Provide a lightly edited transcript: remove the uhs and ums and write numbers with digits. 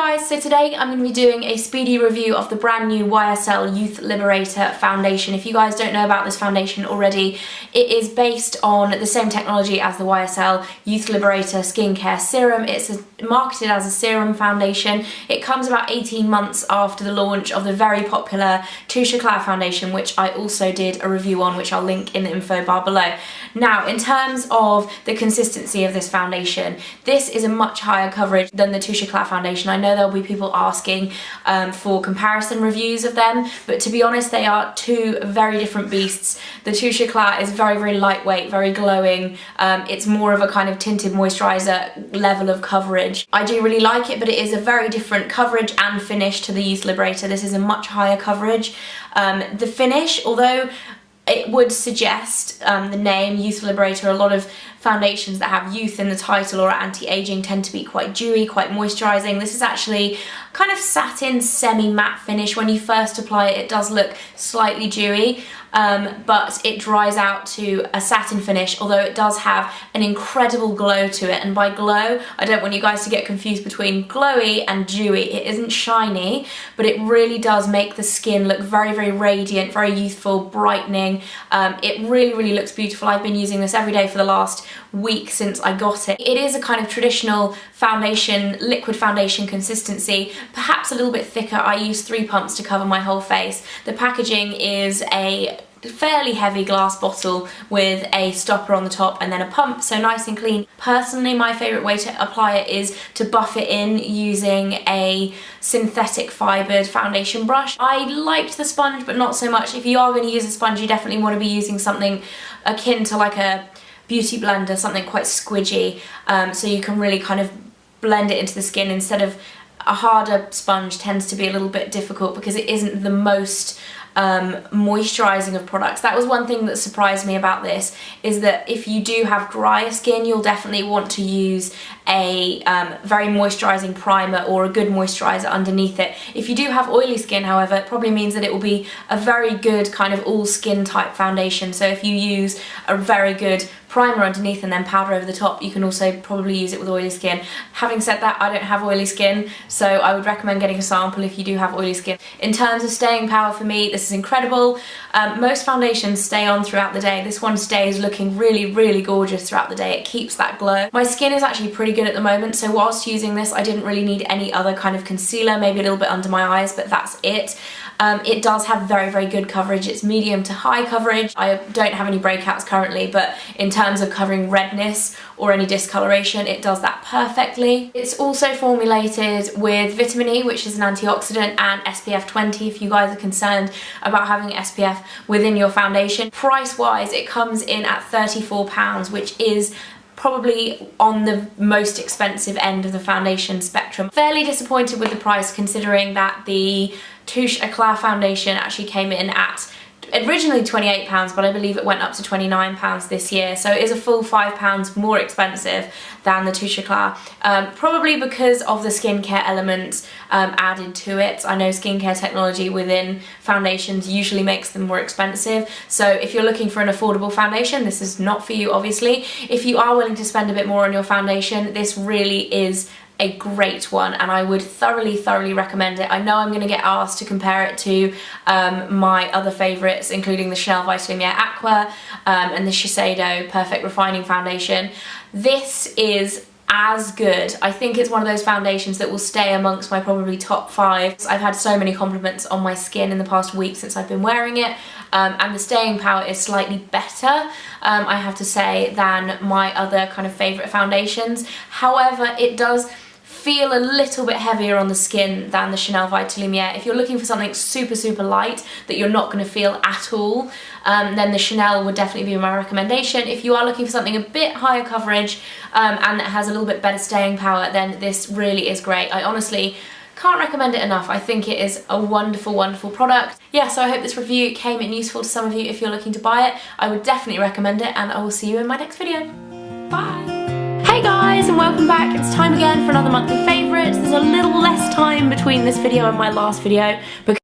guys, so today I'm going to be doing a speedy review of the brand new YSL Youth Liberator foundation. If you guys don't know about this foundation already, it is based on the same technology as the YSL Youth Liberator skincare serum. It's marketed as a serum foundation. It comes about 18 months after the launch of the very popular Touche Eclat foundation, which I also did a review on, which I'll link in the info bar below. Now, in terms of the consistency of this foundation, this is a much higher coverage than the Touche Eclat foundation. I know there'll be people asking for comparison reviews of them, but to be honest, they are two very different beasts. The Touche Eclat is very, very lightweight, very glowing. It's more of a kind of tinted moisturiser level of coverage. I do really like it, but it is a very different coverage and finish to the Youth Liberator. This is a much higher coverage. The finish, although it would suggest the name Youth Liberator, a lot of foundations that have youth in the title or anti-aging tend to be quite dewy, quite moisturising. This is actually kind of satin semi-matte finish. When you first apply it, it does look slightly dewy, but it dries out to a satin finish, although it does have an incredible glow to it. And by glow, I don't want you guys to get confused between glowy and dewy. It isn't shiny, but it really does make the skin look very, very radiant, very youthful, brightening. It really, really looks beautiful. I've been using this every day for the last week since I got it. It is a kind of traditional foundation, liquid foundation consistency, perhaps a little bit thicker. I use 3 pumps to cover my whole face. The packaging is a fairly heavy glass bottle with a stopper on the top and then a pump, so nice and clean. Personally, my favourite way to apply it is to buff it in using a synthetic fibred foundation brush. I liked the sponge, but not so much. If you are going to use a sponge, you definitely want to be using something akin to like a beauty blender, something quite squidgy, so you can really kind of blend it into the skin. Instead of a harder sponge tends to be a little bit difficult because it isn't the most moisturising of products. That was one thing that surprised me about this, is that if you do have drier skin, you'll definitely want to use a very moisturising primer or a good moisturiser underneath it. If you do have oily skin, however, it probably means that it will be a very good kind of all skin type foundation. So if you use a very good primer underneath and then powder over the top, you can also probably use it with oily skin. Having said that, I don't have oily skin, so I would recommend getting a sample if you do have oily skin. In terms of staying power, for me, this is incredible. Most foundations stay on throughout the day. This one stays looking really, really gorgeous throughout the day. It keeps that glow. My skin is actually pretty good at the moment, so whilst using this, I didn't really need any other kind of concealer, maybe a little bit under my eyes, but that's it. It does have very, very good coverage. It's medium to high coverage. I don't have any breakouts currently, but in terms of covering redness or any discoloration, it does that perfectly. It's also formulated with vitamin E, which is an antioxidant, and SPF 20 if you guys are concerned about having SPF within your foundation. Price-wise, it comes in at £34, which is probably on the most expensive end of the foundation spectrum. Fairly disappointed with the price, considering that the Touche Eclat foundation actually came in at originally £28, but I believe it went up to £29 this year, so it is a full £5 more expensive than the Touche Eclat, probably because of the skincare elements added to it. I know skincare technology within foundations usually makes them more expensive, so if you're looking for an affordable foundation, this is not for you, obviously. If you are willing to spend a bit more on your foundation, this really is a great one, and I would thoroughly, thoroughly recommend it. I know I'm going to get asked to compare it to my other favourites, including the Chanel Vitalumiere Aqua and the Shiseido Perfect Refining Foundation. This is as good. I think it's one of those foundations that will stay amongst my probably top 5. I've had so many compliments on my skin in the past week since I've been wearing it, and the staying power is slightly better, I have to say, than my other kind of favourite foundations. However, it does feel a little bit heavier on the skin than the Chanel Vitalumiere. If you're looking for something super, super light that you're not going to feel at all, then the Chanel would definitely be my recommendation. If you are looking for something a bit higher coverage and that has a little bit better staying power, then this really is great. I honestly can't recommend it enough. I think it is a wonderful, wonderful product. Yeah, so I hope this review came in useful to some of you if you're looking to buy it. I would definitely recommend it, and I will see you in my next video. Bye! Hey guys, and welcome back. It's time again for another monthly favourites. There's a little less time between this video and my last video because